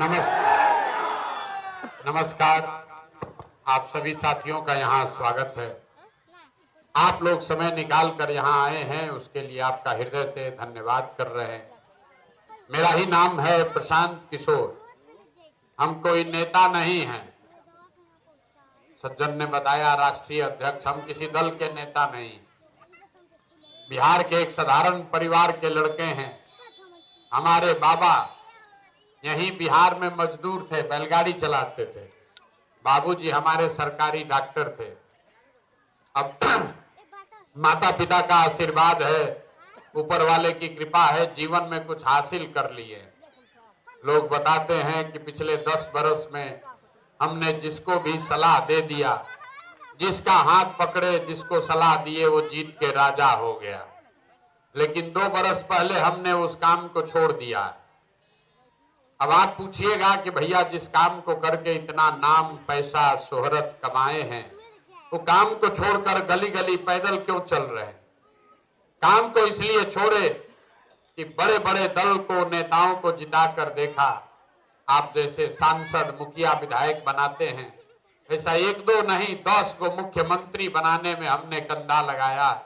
नमस्कार। आप सभी साथियों का यहाँ स्वागत है। आप लोग समय निकाल कर यहाँ आए हैं, उसके लिए आपका हृदय से धन्यवाद कर रहे हैं। मेरा ही नाम है प्रशांत किशोर। हम कोई नेता नहीं हैं। सज्जन ने बताया राष्ट्रीय अध्यक्ष, हम किसी दल के नेता नहीं। बिहार के एक साधारण परिवार के लड़के हैं। हमारे बाबा यहीं बिहार में मजदूर थे, बैलगाड़ी चलाते थे। बाबूजी हमारे सरकारी डॉक्टर थे। अब माता पिता का आशीर्वाद है, ऊपर वाले की कृपा है, जीवन में कुछ हासिल कर लिए। लोग बताते हैं कि पिछले 10 बरस में हमने जिसको भी सलाह दे दिया, जिसका हाथ पकड़े, जिसको सलाह दिए, वो जीत के राजा हो गया। लेकिन 2 बरस पहले हमने उस काम को छोड़ दिया। अब आप पूछिएगा कि भैया जिस काम को करके इतना नाम, पैसा, शोहरत कमाए हैं, वो काम को छोड़कर गली गली पैदल क्यों चल रहे हैं? काम को इसलिए छोड़े कि बड़े बड़े दल को, नेताओं को जिताकर देखा। आप जैसे सांसद, मुखिया, विधायक बनाते हैं, ऐसा 1-2 नहीं 10 को मुख्यमंत्री बनाने में हमने कंधा लगाया।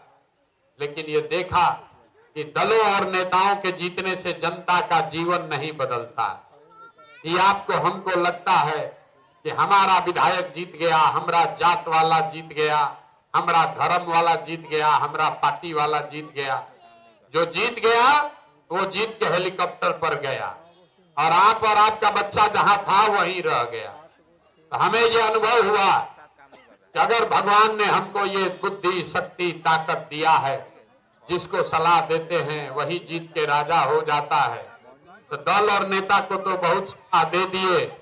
लेकिन ये देखा कि दलों और नेताओं के जीतने से जनता का जीवन नहीं बदलता। ये आपको, हमको लगता है कि हमारा विधायक जीत गया, हमारा जात वाला जीत गया, हमारा धर्म वाला जीत गया, हमारा पार्टी वाला जीत गया। जो जीत गया वो जीत के हेलीकॉप्टर पर गया और आप और आपका बच्चा जहां था वहीं रह गया। तो हमें ये अनुभव हुआ कि अगर भगवान ने हमको ये बुद्धि, शक्ति, ताकत दिया है, जिसको सलाह देते हैं वही जीत के राजा हो जाता है। तो दल और नेता को तो बहुत सलाह दे दिए।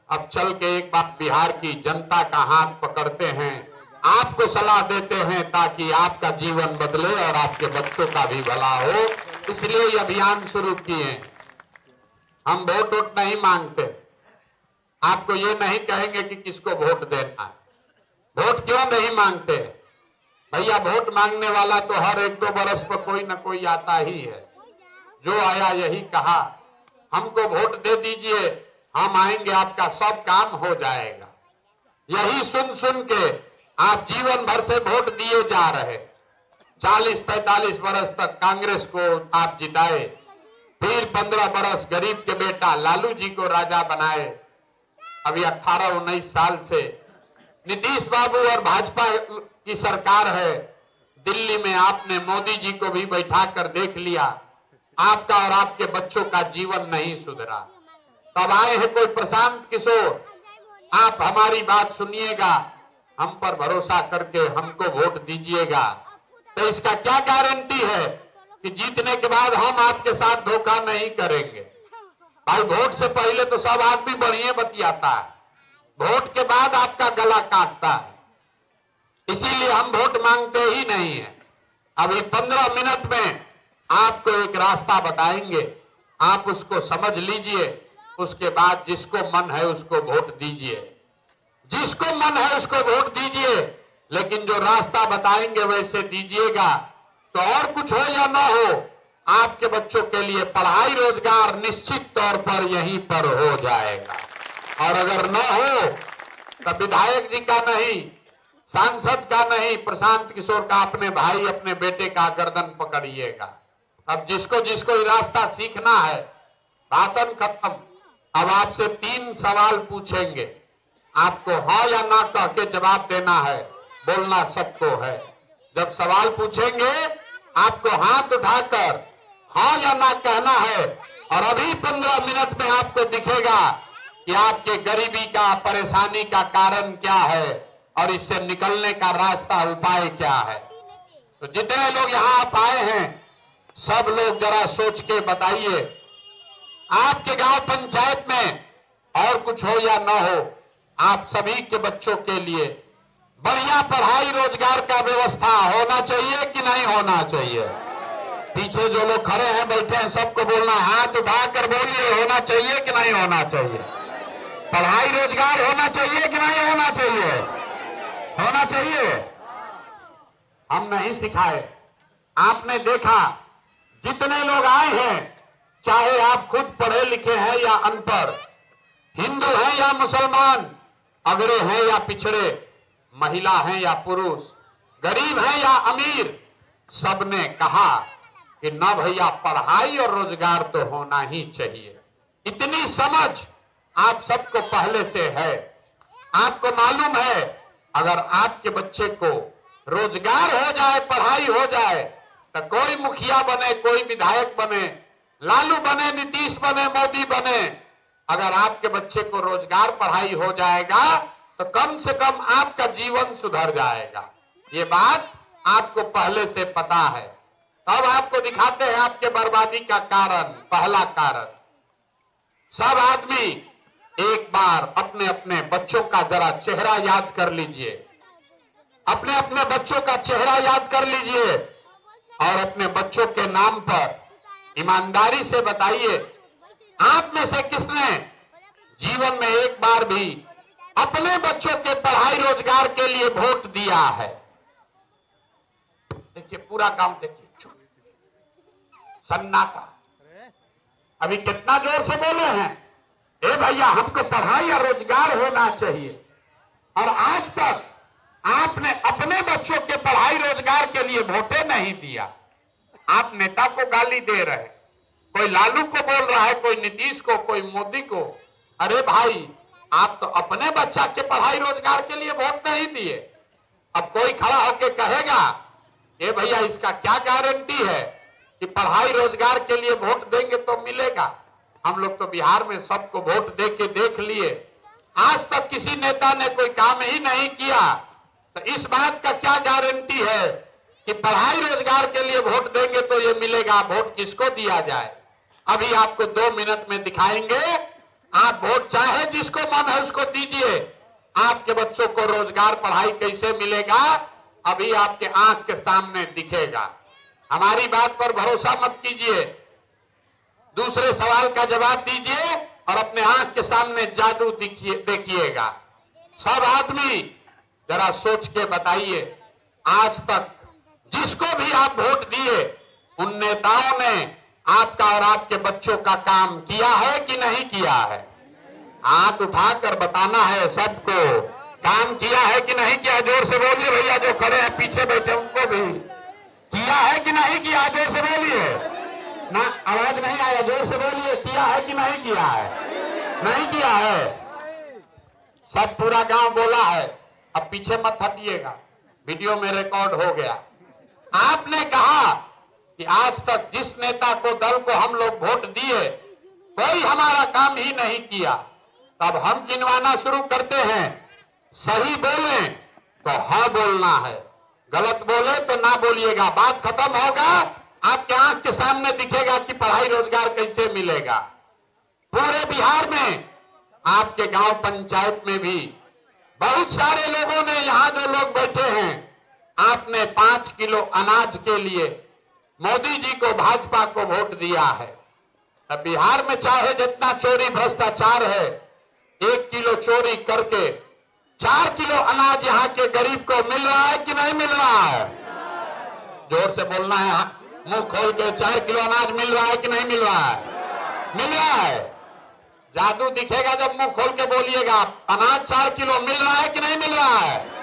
अब चल के एक बार बिहार की जनता का हाथ पकड़ते हैं, आपको सलाह देते हैं ताकि आपका जीवन बदले और आपके बच्चों का भी भला हो। इसलिए ये अभियान शुरू किए। हम वोट नहीं मांगते। आपको ये नहीं कहेंगे कि किसको वोट देना है। वोट क्यों नहीं मांगते? भैया वोट मांगने वाला तो हर 1-2 बरस पर कोई ना कोई आता ही है। जो आया यही कहा, हमको वोट दे दीजिए, हम आएंगे, आपका सब काम हो जाएगा। यही सुन सुन के आप जीवन भर से वोट दिए जा रहे। 40-45 बरस तक कांग्रेस को आप जिताए, फिर 15 बरस गरीब के बेटा लालू जी को राजा बनाए। अभी 18-19 साल से नीतीश बाबू और भाजपा की सरकार है। दिल्ली में आपने मोदी जी को भी बैठा कर देख लिया, आपका और आपके बच्चों का जीवन नहीं सुधरा। तब आए हैं कोई प्रशांत किशोर, आप हमारी बात सुनिएगा, हम पर भरोसा करके हमको वोट दीजिएगा। तो इसका क्या गारंटी है कि जीतने के बाद हम आपके साथ धोखा नहीं करेंगे? भाई वोट से पहले तो सब आदमी बढ़िया बतियाता है, वोट के बाद आपका गला काटता है। इसीलिए हम वोट मांगते ही नहीं है। अभी 15 मिनट में आपको एक रास्ता बताएंगे, आप उसको समझ लीजिए। उसके बाद जिसको मन है उसको वोट दीजिए, जिसको मन है उसको वोट दीजिए। लेकिन जो रास्ता बताएंगे वैसे दीजिएगा। तो और कुछ हो या ना हो, आपके बच्चों के लिए पढ़ाई, रोजगार निश्चित तौर पर यहीं पर हो जाएगा। और अगर न हो तो विधायक जी का नहीं, सांसद का नहीं, प्रशांत किशोर का, अपने भाई, अपने बेटे का गर्दन पकड़िएगा। अब जिसको जिसको ये रास्ता सीखना है, भाषण खत्म। अब आपसे 3 सवाल पूछेंगे, आपको हाँ या ना कह के जवाब देना है। बोलना सबको है। जब सवाल पूछेंगे आपको हाथ उठाकर हाँ या ना कहना है। और अभी 15 मिनट में आपको दिखेगा कि आपके गरीबी का, परेशानी का कारण क्या है और इससे निकलने का रास्ता, उपाय क्या है। तो जितने लोग यहाँ आप आए हैं, सब लोग जरा सोच के बताइए, आपके गांव पंचायत में और कुछ हो या ना हो, आप सभी के बच्चों के लिए बढ़िया पढ़ाई, रोजगार का व्यवस्था होना चाहिए कि नहीं होना चाहिए? पीछे जो लोग खड़े हैं, बैठे हैं, सबको बोलना, हाथ उठाकर बोलिए, होना चाहिए कि नहीं होना चाहिए? पढ़ाई, रोजगार होना चाहिए कि नहीं होना चाहिए? होना चाहिए। हम नहीं सिखाए, आपने देखा जितने लोग आए हैं, चाहे आप खुद पढ़े लिखे हैं या अनपढ़, हिंदू हैं या मुसलमान, अगड़े हैं या पिछड़े, महिला हैं या पुरुष, गरीब हैं या अमीर, सबने कहा कि न भैया पढ़ाई और रोजगार तो होना ही चाहिए। इतनी समझ आप सबको पहले से है। आपको मालूम है अगर आपके बच्चे को रोजगार हो जाए, पढ़ाई हो जाए, तो कोई मुखिया बने, कोई विधायक बने, लालू बने, नीतीश बने, मोदी बने, अगर आपके बच्चे को रोजगार पढ़ाई हो जाएगा तो कम से कम आपका जीवन सुधर जाएगा। ये बात आपको पहले से पता है। अब आपको दिखाते हैं आपके बर्बादी का कारण। पहला कारण, सब आदमी एक बार अपने अपने बच्चों का जरा चेहरा याद कर लीजिए, अपने अपने बच्चों का चेहरा याद कर लीजिए और अपने बच्चों के नाम पर ईमानदारी से बताइए, आप में से किसने जीवन में एक बार भी अपने बच्चों के पढ़ाई रोजगार के लिए वोट दिया है? देखिए पूरा गांव देखिए सन्नाटा। अभी कितना जोर से बोले हैं, ए भैया हमको पढ़ाई और रोजगार होना चाहिए, और आज तक आपने अपने बच्चों के पढ़ाई रोजगार के लिए वोटे नहीं दिया। आप नेता को गाली दे रहे, कोई लालू को बोल रहा है, कोई नीतीश को, कोई मोदी को। अरे भाई आप तो अपने बच्चा के पढ़ाई रोजगार के लिए वोट नहीं दिए। अब कोई खड़ा होकर कहेगा ए भैया इसका क्या गारंटी है कि पढ़ाई रोजगार के लिए वोट देंगे तो मिलेगा? हम लोग तो बिहार में सबको वोट दे के देख लिए, आज तक किसी नेता ने कोई काम ही नहीं किया, तो इस बात का क्या गारंटी है कि पढ़ाई रोजगार के लिए वोट देंगे तो ये मिलेगा? वोट किसको दिया जाए? अभी आपको 2 मिनट में दिखाएंगे। आप वोट चाहे जिसको मन है उसको दीजिए। आपके बच्चों को रोजगार पढ़ाई कैसे मिलेगा अभी आपके आंख के सामने दिखेगा। हमारी बात पर भरोसा मत कीजिए, दूसरे सवाल का जवाब दीजिए और अपने आंख के सामने जादू देखिएगा। सब आदमी जरा सोच के बताइए, आज तक जिसको भी आप वोट दिए उन नेताओं ने आपका और आपके बच्चों का काम किया है कि नहीं किया है? हाथ उठाकर बताना है सबको, काम किया है कि नहीं किया? जोर से बोलिए भैया, जो खड़े हैं पीछे बैठे उनको भी, किया है कि नहीं किया? जोर से बोलिए ना, आवाज नहीं आया, जोर से बोलिए, किया है कि नहीं किया है? नहीं किया है। सब पूरा गांव बोला है, अब पीछे मत हटिएगा, वीडियो में रिकॉर्ड हो गया। आपने कहा कि आज तक जिस नेता को, दल को हम लोग वोट दिए कोई हमारा काम ही नहीं किया। तब हम गिनवाना शुरू करते हैं, सही बोले तो हाँ बोलना है, गलत बोले तो ना बोलिएगा। बात खत्म होगा, आपके आंख के सामने दिखेगा कि पढ़ाई रोजगार कैसे मिलेगा। पूरे बिहार में आपके गांव पंचायत में भी बहुत सारे लोगों ने, यहां जो लोग बैठे हैं, आपने 5 किलो अनाज के लिए मोदी जी को, भाजपा को वोट दिया है। अब बिहार में चाहे जितना चोरी भ्रष्टाचार है, 1 किलो चोरी करके 4 किलो अनाज यहाँ के गरीब को मिल रहा है कि नहीं मिल रहा है? जोर से बोलना है, मुंह खोल के, 4 किलो अनाज मिल रहा है कि नहीं मिल रहा है? मिल रहा है। जादू दिखेगा जब मुंह खोल के बोलिएगा, अनाज 4 किलो मिल रहा है कि नहीं मिल रहा है?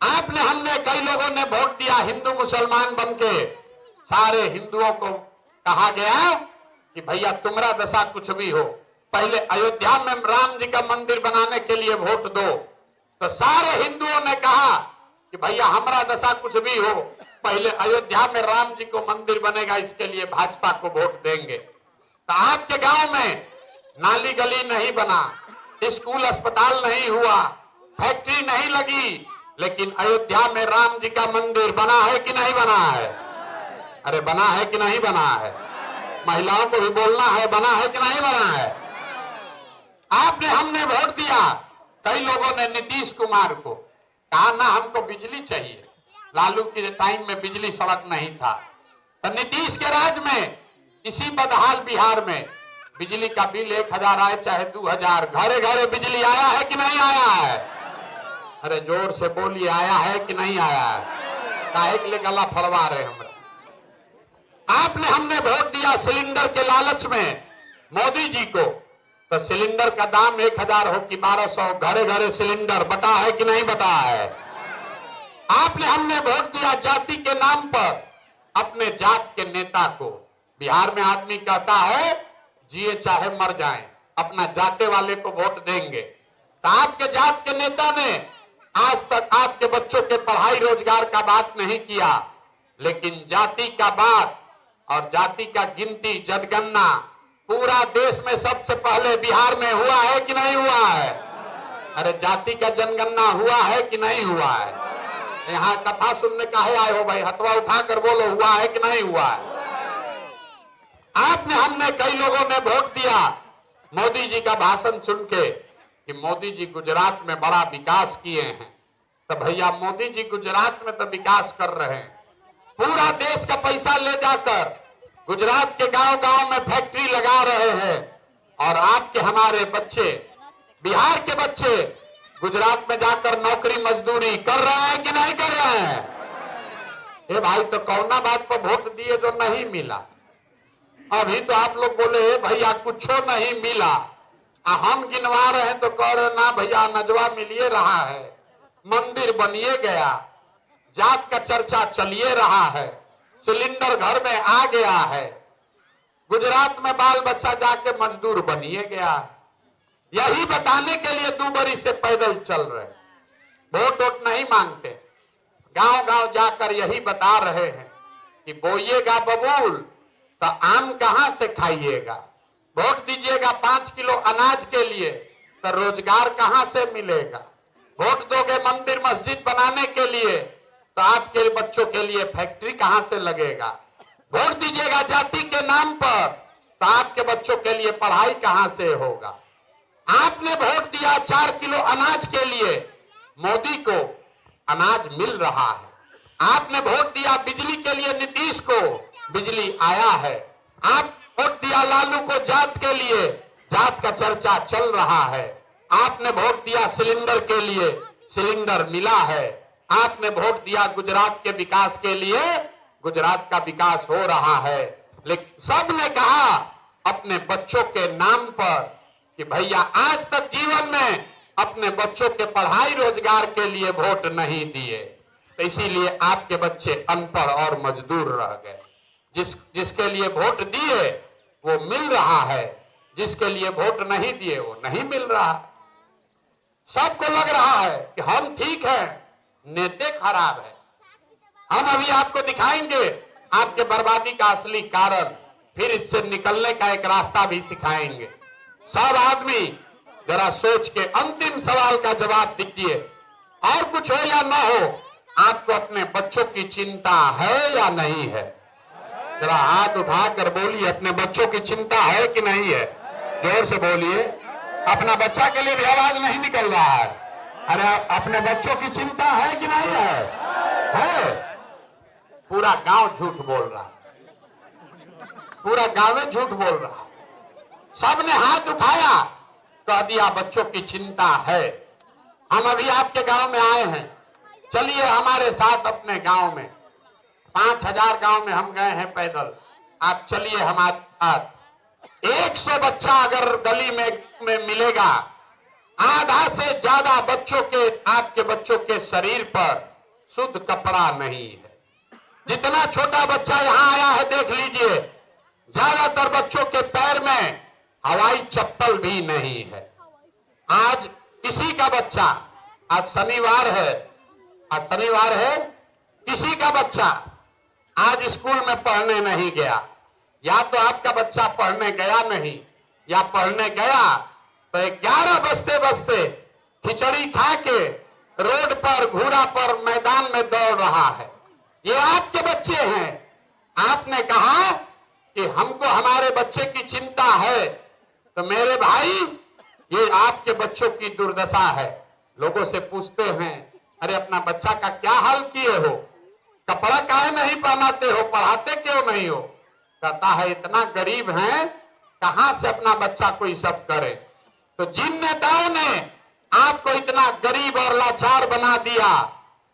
आपने, हमने, कई लोगों ने वोट दिया हिंदू मुसलमान बनके। सारे हिंदुओं को कहा गया कि भैया तुम्हारा दशा कुछ भी हो, पहले अयोध्या में राम जी का मंदिर बनाने के लिए वोट दो। तो सारे हिंदुओं ने कहा कि भैया हमारा दशा कुछ भी हो, पहले अयोध्या में राम जी को मंदिर बनेगा, इसके लिए भाजपा को वोट देंगे। तो आपके गांव में नाली गली नहीं बना, स्कूल अस्पताल नहीं हुआ, फैक्ट्री नहीं लगी, लेकिन अयोध्या में राम जी का मंदिर बना है कि नहीं बना है? अरे बना है कि नहीं बना है? महिलाओं को भी बोलना है, बना है कि नहीं बना है? आपने, हमने वोट दिया। कई लोगों ने नीतीश कुमार को कहा ना हमको बिजली चाहिए, लालू के टाइम में बिजली सड़क नहीं था। तो नीतीश के राज में इसी बदहाल बिहार में बिजली का बिल 1000 आए चाहे 2000, घरे घरे बिजली आया है कि नहीं आया है? अरे जोर से बोलिए, आया है कि नहीं आया है? काहे के लिए गला फड़वा रहे हमरा? आपने, हमने वोट दिया सिलेंडर के लालच में मोदी जी को, तो सिलेंडर का दाम 1000 हो कि 1200, घरे घरे सिलेंडर बटा है कि नहीं बटा है? आपने हमने वोट दिया जाति के नाम पर अपने जात के नेता को। बिहार में आदमी कहता है जिए चाहे मर जाएं, अपना जाते वाले को वोट देंगे। तो आपके जात के नेता ने आज तक आपके बच्चों के पढ़ाई रोजगार का बात नहीं किया, लेकिन जाति का बात और जाति का गिनती जनगणना पूरा देश में सबसे पहले बिहार में हुआ है कि नहीं हुआ है? अरे जाति का जनगणना हुआ है कि नहीं हुआ है? यहाँ कथा सुनने काहे आए हो भाई? हथवा उठाकर बोलो, हुआ है कि नहीं हुआ है? आपने हमने कई लोगों ने वोट दिया मोदी जी का भाषण सुन के कि मोदी जी गुजरात में बड़ा विकास किए हैं। तो भैया मोदी जी गुजरात में तो विकास कर रहे हैं, पूरा देश का पैसा ले जाकर गुजरात के गांव गांव में फैक्ट्री लगा रहे हैं, और आपके हमारे बच्चे, बिहार के बच्चे गुजरात में जाकर नौकरी मजदूरी कर रहे हैं कि नहीं कर रहे हैं? ये भाई तो कौना बात पर वोट दिए जो नहीं मिला? अभी तो आप लोग बोले भैया कुछ नहीं मिला, हम गिनवा रहे हैं तो कह रहे ना भैया नजवा मिलिए रहा है, मंदिर बनिए गया, जात का चर्चा चलिए रहा है, सिलेंडर घर में आ गया है, गुजरात में बाल बच्चा जाके मजदूर बनिए गया है। यही बताने के लिए 2 बरी से पैदल चल रहे, वोट वोट नहीं मांगते, गांव गांव जाकर यही बता रहे हैं कि बोइएगा बबूल तो आम कहां से खाइएगा, वोट दीजिएगा 5 किलो अनाज के लिए तो रोजगार कहां से मिलेगा, वोट दोगे मंदिर मस्जिद बनाने के लिए तो आपके बच्चों के लिए फैक्ट्री कहां से लगेगा, वोट दीजिएगा जाति के नाम पर तो आपके बच्चों के लिए पढ़ाई कहां से होगा। आपने वोट दिया 4 किलो अनाज के लिए, मोदी को अनाज मिल रहा है। आपने वोट दिया बिजली के लिए नीतीश को, बिजली आया है। आप वोट दिया लालू को जात के लिए, जात का चर्चा चल रहा है। आपने वोट दिया सिलेंडर के लिए, सिलेंडर मिला है। आपने वोट दिया गुजरात के विकास के लिए, गुजरात का विकास हो रहा है। लेकिन सबने कहा अपने बच्चों के नाम पर कि भैया आज तक जीवन में अपने बच्चों के पढ़ाई रोजगार के लिए वोट नहीं दिए, तो इसीलिए आपके बच्चे अनपढ़ और मजदूर रह गए। जिसके लिए वोट दिए वो मिल रहा है, जिसके लिए वोट नहीं दिए वो नहीं मिल रहा। सबको लग रहा है कि हम ठीक हैं, नेता खराब है। हम अभी आपको दिखाएंगे आपके बर्बादी का असली कारण, फिर इससे निकलने का एक रास्ता भी सिखाएंगे। सब आदमी जरा सोच के अंतिम सवाल का जवाब दीजिए, और कुछ हो या ना हो, आपको अपने बच्चों की चिंता है या नहीं है? जरा हाथ उठाकर बोलिए, अपने बच्चों की चिंता है कि नहीं है? जोर से बोलिए। अपना बच्चा के लिए भी आवाज नहीं निकल रहा है। अरे अपने बच्चों की चिंता है कि नहीं है? है। पूरा गांव झूठ बोल रहा है, पूरा गांव में झूठ बोल रहा है। सबने हाथ उठाया, कह दिया बच्चों की चिंता है। हम अभी आपके गांव में आए हैं, चलिए हमारे साथ अपने गांव में। 5000 गांव में हम गए हैं पैदल, आप चलिए हमारे साथ। 100 बच्चा अगर गली में मिलेगा, आधा से ज्यादा बच्चों के, आपके बच्चों के शरीर पर शुद्ध कपड़ा नहीं है। जितना छोटा बच्चा यहाँ आया है देख लीजिए, ज्यादातर बच्चों के पैर में हवाई चप्पल भी नहीं है। आज किसी का बच्चा, आज शनिवार है, आज शनिवार है, किसी का बच्चा आज स्कूल में पढ़ने नहीं गया। या तो आपका बच्चा पढ़ने गया नहीं, या पढ़ने गया तो 11 बजते बजते खिचड़ी खा के रोड पर, घोड़ा पर, मैदान में दौड़ रहा है। ये आपके बच्चे हैं। आपने कहा कि हमको हमारे बच्चे की चिंता है, तो मेरे भाई ये आपके बच्चों की दुर्दशा है। लोगों से पूछते हैं, अरे अपना बच्चा का क्या हाल किए हो, कपड़ा काहे नहीं पहनाते हो, पढ़ाते क्यों नहीं हो? कहता है इतना गरीब हैं, कहां से अपना बच्चा कोई सब करे। तो जिन नेताओं ने आपको इतना गरीब और लाचार बना दिया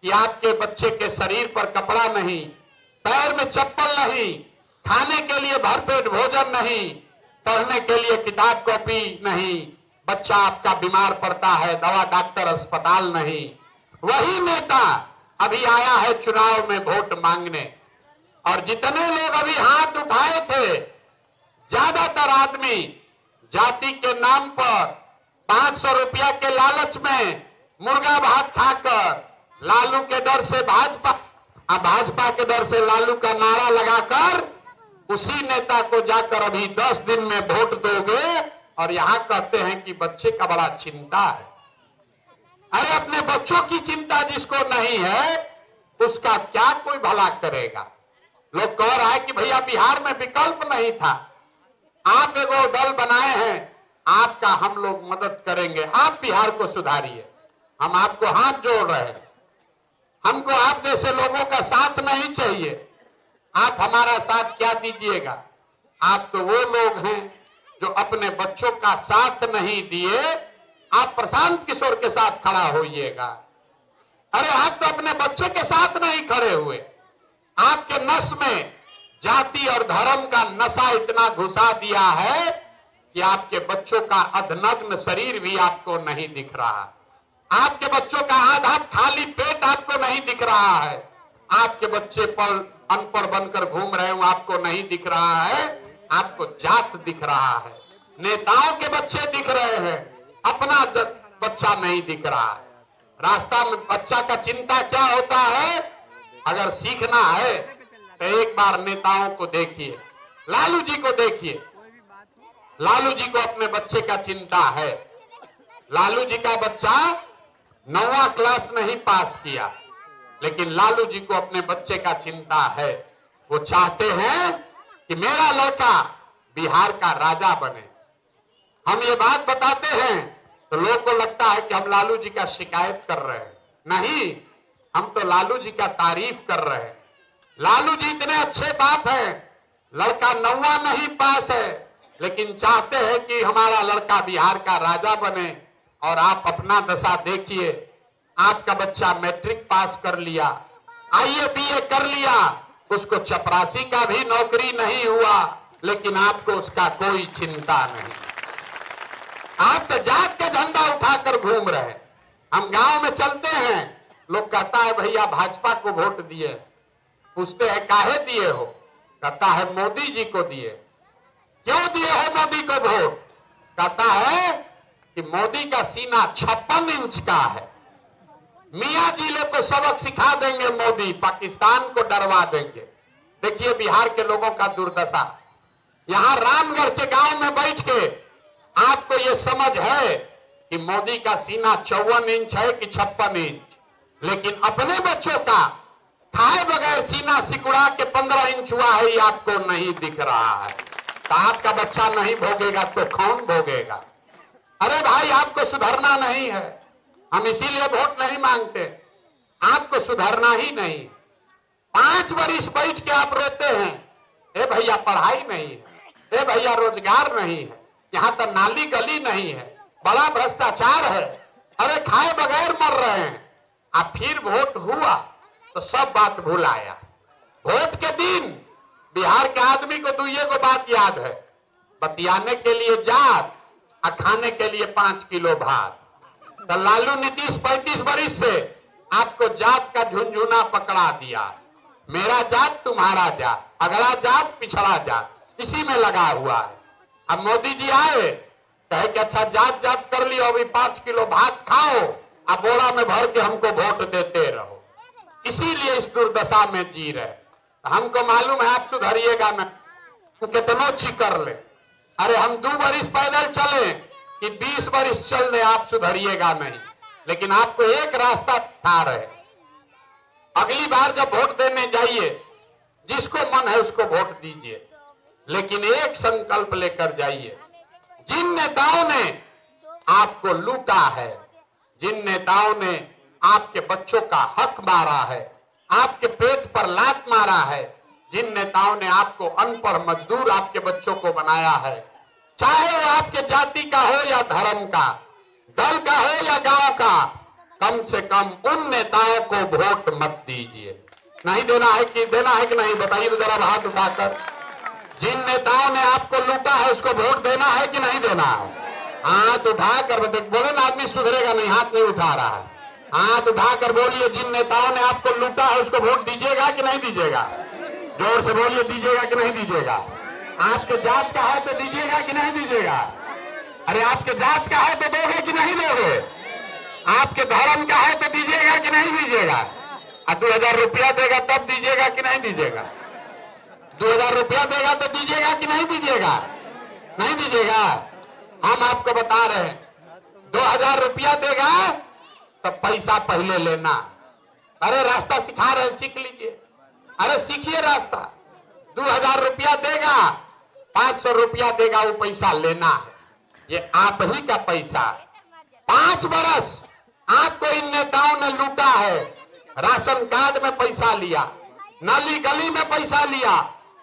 कि आपके बच्चे के शरीर पर कपड़ा नहीं, पैर में चप्पल नहीं, खाने के लिए भरपेट भोजन नहीं, पढ़ने के लिए किताब कॉपी नहीं, बच्चा आपका बीमार पड़ता है, दवा डॉक्टर अस्पताल नहीं। वही नेता अभी आया है चुनाव में वोट मांगने, और जितने लोग अभी हाथ उठाए थे, ज्यादातर आदमी जाति के नाम पर 500 रुपया के लालच में मुर्गा भात खाकर लालू के डर से भाजपा, भाजपा के डर से लालू का नारा लगाकर उसी नेता को जाकर अभी 10 दिन में वोट दोगे, और यहां कहते हैं कि बच्चे का बड़ा चिंता है। अरे अपने बच्चों की चिंता जिसको नहीं है उसका क्या कोई भला करेगा। लोग कह रहा है कि भैया बिहार में विकल्प नहीं था, आप एगो दल बनाए हैं, आपका हम लोग मदद करेंगे, आप बिहार को सुधारिए, हम आपको हाथ जोड़ रहे हैं। हमको आप जैसे लोगों का साथ नहीं चाहिए, आप हमारा साथ क्या दीजिएगा। आप तो वो लोग हैं जो अपने बच्चों का साथ नहीं दिए, आप प्रशांत किशोर के साथ खड़ा होइएगा। अरे आप तो अपने बच्चे के साथ नहीं खड़े हुए, आपके नस में जाति और धर्म का नशा इतना घुसा दिया है कि आपके बच्चों का अधनग्न शरीर भी आपको नहीं दिख रहा, आपके बच्चों का आधा खाली पेट आपको नहीं दिख रहा है, आपके बच्चे पर अनपढ़ बनकर घूम रहे हो आपको नहीं दिख रहा है, आपको जात दिख रहा है, नेताओं के बच्चे दिख रहे हैं, अपना बच्चा नहीं दिख रहा है। रास्ता में बच्चा का चिंता क्या होता है। अगर सीखना है तो एक बार नेताओं को देखिए, लालू जी को देखिए, लालू जी को अपने बच्चे का चिंता है। लालू जी का बच्चा 9वां क्लास नहीं पास किया, लेकिन लालू जी को अपने बच्चे का चिंता है। वो चाहते हैं कि मेरा लड़का बिहार का राजा बने। हम ये बात बताते हैं तो लोगों को लगता है कि हम लालू जी का शिकायत कर रहे हैं, नहीं, हम तो लालू जी का तारीफ कर रहे हैं। लालू जी इतने अच्छे बाप हैं, लड़का 9वां नहीं पास है, लेकिन चाहते हैं कि हमारा लड़का बिहार का राजा बने। और आप अपना दशा देखिए, आपका बच्चा मैट्रिक पास कर लिया, आईए बीए कर लिया, उसको चपरासी का भी नौकरी नहीं हुआ, लेकिन आपको उसका कोई चिंता नहीं। आप तो जात का झंडा उठाकर घूम रहे हैं। हम गांव में चलते हैं, लोग कहता है भैया भाजपा को वोट दिए, पूछते हैं काहे दिए हो, कहता है मोदी जी को दिए। क्यों दिए हो मोदी को वोट, कहता है कि मोदी का सीना 56 इंच का है, मियां जी लोग को सबक सिखा देंगे मोदी, पाकिस्तान को डरवा देंगे। देखिए बिहार के लोगों का दुर्दशा। यहां रामगढ़ के गांव में बैठ के आपको ये समझ है कि मोदी का सीना 54 इंच है कि 56 इंच, लेकिन अपने बच्चों का खाए बगैर सीना सिकुड़ा के 15 इंच हुआ है, ये आपको नहीं दिख रहा है। तो आपका बच्चा नहीं भोगेगा तो कौन भोगेगा। अरे भाई आपको सुधरना नहीं है, हम इसीलिए वोट नहीं मांगते, आपको सुधरना ही नहीं। 5 वर्ष बैठ के आप रोते हैं, ए भैया पढ़ाई नहीं है, ए भैया रोजगार नहीं है, यहाँ तो नाली गली नहीं है, बड़ा भ्रष्टाचार है, अरे खाए बगैर मर रहे हैं। अब फिर वोट हुआ तो सब बात भुलाया। वोट के दिन बिहार के आदमी को तो ये को बात याद है, बतियाने के लिए जात और खाने के लिए 5 किलो भात। तो लालू नीतीश 35 वर्ष से आपको जात का झुंझुना पकड़ा दिया, मेरा जात तुम्हारा जात, अगला जात पिछड़ा जात, इसी में लगा हुआ है। अब मोदी जी आए कहे कि अच्छा जात जात कर लियो, अभी 5 किलो भात खाओ, अब बोरा में भर के हमको वोट देते रहो, इसीलिए इस दुर्दशा में जी रहे। हमको मालूम है आप सुधरिएगा नहीं, तो कितनो चिकर ले, अरे हम 2 वर्ष पैदल चले कि 20 वर्ष चल रहे, आप सुधरिएगा नहीं। लेकिन आपको एक रास्ता था रहे, अगली बार जब वोट देने जाइए जिसको मन है उसको वोट दीजिए, लेकिन एक संकल्प लेकर जाइए। जिन नेताओं ने आपको लूटा है, जिन नेताओं ने आपके बच्चों का हक मारा है, आपके पेट पर लात मारा है, जिन नेताओं ने आपको अनपढ़ मजदूर आपके बच्चों को बनाया है, चाहे वो आपके जाति का हो या धर्म का, दल का हो या गांव का, कम से कम उन नेताओं को वोट मत दीजिए। नहीं देना है कि देना है कि नहीं, बताइए तो जरा हाथ उठाकर। जिन नेताओं ने आपको लूटा है उसको वोट देना है कि नहीं देना है? हाथ उठाकर बोले ना, आदमी सुधरेगा नहीं, हाथ नहीं उठा रहा है। हाथ उठाकर बोलिए, जिन नेताओं ने आपको लूटा है उसको वोट दीजिएगा कि नहीं दीजिएगा? जोर से बोलिए, दीजिएगा कि नहीं दीजिएगा? आपके जात का है तो दीजिएगा कि नहीं दीजिएगा? अरे आपके जात का है तो दोगे कि नहीं दोगे? आपके धर्म का है तो दीजिएगा कि नहीं दीजिएगा? 2000 रुपया देगा तब दीजिएगा कि नहीं दीजिएगा? 2000 रुपया देगा तो दीजिएगा कि नहीं दीजिएगा? नहीं दीजिएगा। हम आपको बता रहे हैं, 2000 रुपया देगा तो पैसा पहले लेना। अरे रास्ता सिखा रहे, सीख लीजिए। अरे सीखिए रास्ता। 2000 रुपया देगा, 500 रुपया देगा, वो पैसा लेना है। ये आप ही का पैसा। 5 बरस आपको इन नेताओं ने लूटा है। राशन कार्ड में पैसा लिया, नाली गली में पैसा लिया,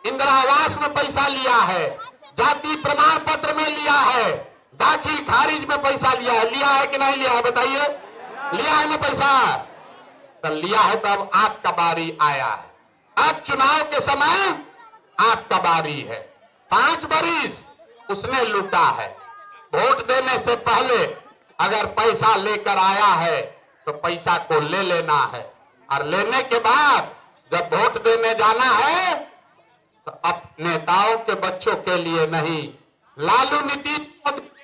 इंदिरा आवास में पैसा लिया है, जाति प्रमाण पत्र में लिया है, दाखिल खारिज में पैसा लिया है कि नहीं लिया है? बताइए, लिया है ना पैसा? तो लिया है, तब आपका बारी आया है। अब चुनाव के समय आपका बारी है। 5 बरिस उसने लूटा है। वोट देने से पहले अगर पैसा लेकर आया है तो पैसा को ले लेना है, और लेने के बाद जब वोट देने जाना है तो अब नेताओं के बच्चों के लिए नहीं, लालू नीतीश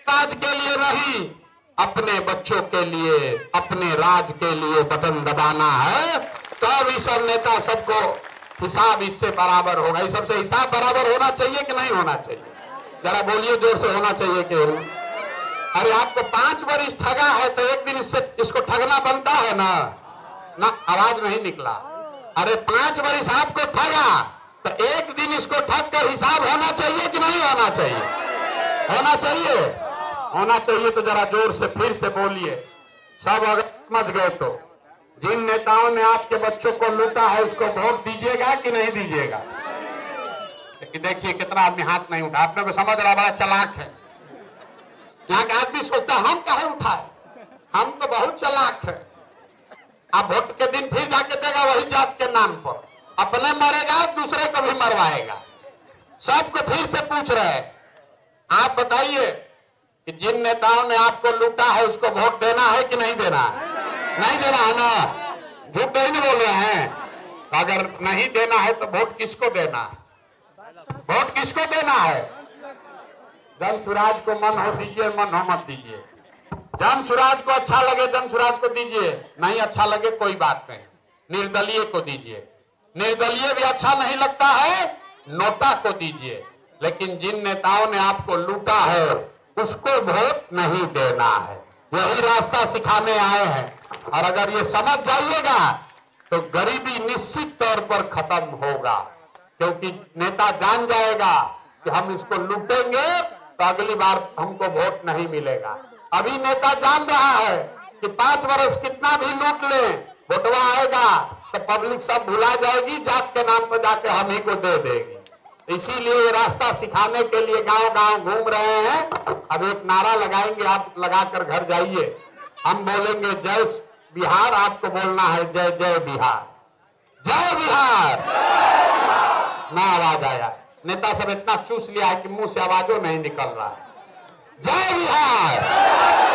राज के लिए नहीं, अपने बच्चों के लिए, अपने राज के लिए बटन दबाना है। तब ये सब नेता सबको हिसाब इससे बराबर होगा। इस सबसे हिसाब बराबर होना चाहिए कि नहीं होना चाहिए? जरा बोलिए जोर से, होना चाहिए कि? अरे आपको 5 बरिस ठगा है तो एक दिन इसको ठगना बनता है ना? ना, आवाज नहीं निकला। अरे 5 बरिस आपको ठगा तो एक दिन इसको ठग कर हिसाब होना चाहिए कि नहीं होना चाहिए? होना चाहिए। होना चाहिए तो जरा जोर से फिर से बोलिए। सब अगर समझ गए तो जिन नेताओं ने आपके बच्चों को लूटा है उसको वोट दीजिएगा कि नहीं दीजिएगा? देखिए कितना आदमी हाथ नहीं उठा। आपने को समझ रहा, बड़ा चालाक है। यहाँ का आदमी सोचता हम कहे उठाए, हम तो बहुत चालाक है। अब वोट के दिन फिर जाके देगा वही जात के नाम पर, अपने मरेगा, दूसरे को भी मरवाएगा। सबको फिर से पूछ रहे हैं, आप बताइए कि जिन नेताओं ने आपको लूटा है उसको वोट देना है कि नहीं देना? नहीं देना है ना? झूठ नहीं बोल रहे हैं। अगर नहीं देना है तो वोट किसको देना है? वोट किसको देना है? जन सुराज को मन हो दीजिए, मन हो मत दीजिए। जन सुराज को अच्छा लगे जन सुराज को दीजिए, नहीं अच्छा लगे कोई बात नहीं, निर्दलीय को दीजिए। निर्दलीय भी अच्छा नहीं लगता है, नोटा को दीजिए। लेकिन जिन नेताओं ने आपको लूटा है उसको वोट नहीं देना है। यही रास्ता सिखाने आए हैं। और अगर ये समझ जाइएगा तो गरीबी निश्चित तौर पर खत्म होगा, क्योंकि नेता जान जाएगा कि हम इसको लूटेंगे तो अगली बार हमको वोट नहीं मिलेगा। अभी नेता जान रहा है कि 5 वर्ष कितना भी लूट ले, वोटवा आएगा तो पब्लिक सब भुला जाएगी, जात के नाम पर जाके हम ही को दे देगी। इसीलिए ये रास्ता सिखाने के लिए गांव गांव घूम रहे हैं। अब एक नारा लगाएंगे, आप लगाकर घर जाइए। हम बोलेंगे जय बिहार, आपको बोलना है जय जय बिहार। जय बिहार ना आवाज आया। नेता सब इतना चूस लिया है कि मुंह से आवाजों नहीं निकल रहा है। जय बिहार।